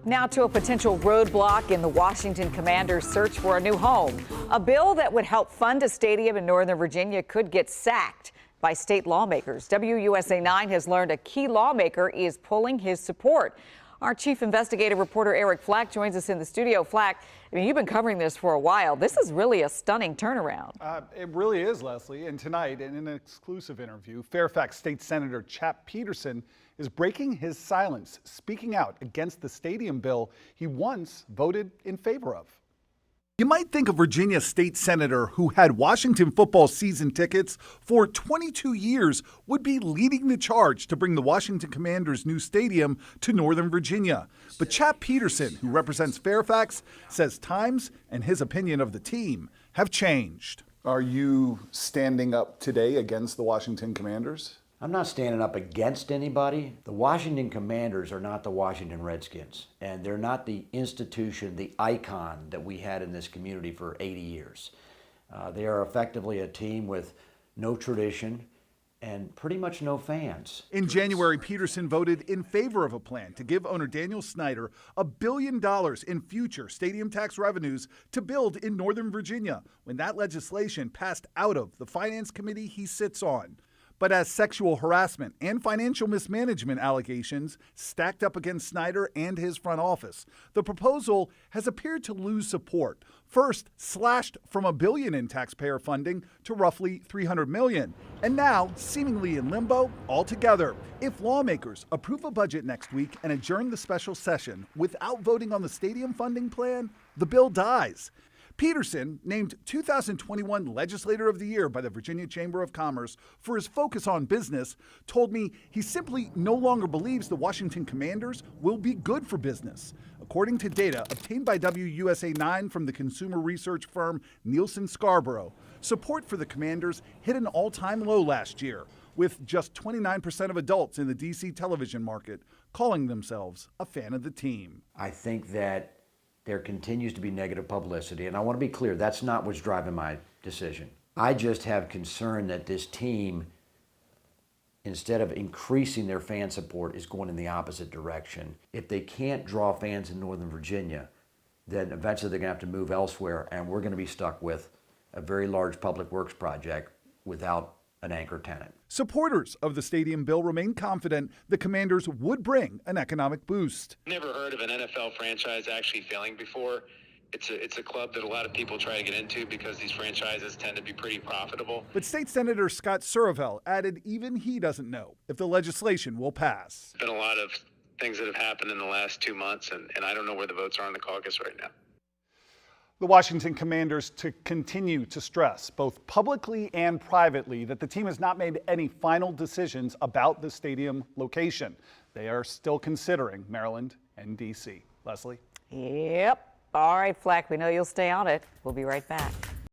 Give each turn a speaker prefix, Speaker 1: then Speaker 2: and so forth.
Speaker 1: Now to a potential roadblock in the Washington Commanders' search for a new home. A bill that would help fund a stadium in Northern Virginia could get sacked by state lawmakers. WUSA 9 has learned a key lawmaker is pulling his support. Our chief investigative reporter Eric Flack joins us in the studio. Flack, I mean, you've been covering this for a while. This is really a stunning turnaround.
Speaker 2: It really is, Leslie. And tonight, in an exclusive interview, Fairfax State Senator Chap Petersen is breaking his silence, speaking out against the stadium bill he once voted in favor of. You might think a Virginia state senator who had Washington football season tickets for 22 years would be leading the charge to bring the Washington Commanders' new stadium to Northern Virginia. But Chap Petersen, who represents Fairfax, says times and his opinion of the team have changed. Are you standing up today against the Washington Commanders?
Speaker 3: I'm not standing up against anybody. The Washington Commanders are not the Washington Redskins, and they're not the institution, the icon that we had in this community for 80 years. They are effectively a team with no tradition and pretty much no fans.
Speaker 2: In January, Petersen voted in favor of a plan to give owner Daniel Snyder $1 billion in future stadium tax revenues to build in Northern Virginia when that legislation passed out of the Finance Committee he sits on. But as sexual harassment and financial mismanagement allegations stacked up against Snyder and his front office, the proposal has appeared to lose support. First, slashed from $1 billion in taxpayer funding to roughly $300 million, and now seemingly in limbo altogether. If lawmakers approve a budget next week and adjourn the special session without voting on the stadium funding plan, the bill dies. Petersen, named 2021 Legislator of the Year by the Virginia Chamber of Commerce for his focus on business, told me he simply no longer believes the Washington Commanders will be good for business. According to data obtained by WUSA 9 from the consumer research firm Nielsen Scarborough, support for the Commanders hit an all-time low last year, with just 29% of adults in the DC television market calling themselves a fan of the team.
Speaker 3: I think that there continues to be negative publicity, and I want to be clear, that's not what's driving my decision. I just have concern that this team, instead of increasing their fan support, is going in the opposite direction. If they can't draw fans in Northern Virginia, then eventually they're going to have to move elsewhere, and we're going to be stuck with a very large public works project without an anchor tenant.
Speaker 2: Supporters of the stadium bill remain confident the Commanders would bring an economic boost.
Speaker 4: Never heard of an NFL franchise actually failing before. It's a club that a lot of people try to get into because these franchises tend to be pretty profitable.
Speaker 2: But State Senator Scott Survell added even he doesn't know if the legislation will pass.
Speaker 4: There's been a lot of things that have happened in the last 2 months, and I don't know where the votes are in the caucus right now.
Speaker 2: The Washington Commanders to continue to stress, both publicly and privately, that the team has not made any final decisions about the stadium location. They are still considering Maryland and D.C. Leslie?
Speaker 1: Yep. All right, Flack, we know you'll stay on it. We'll be right back.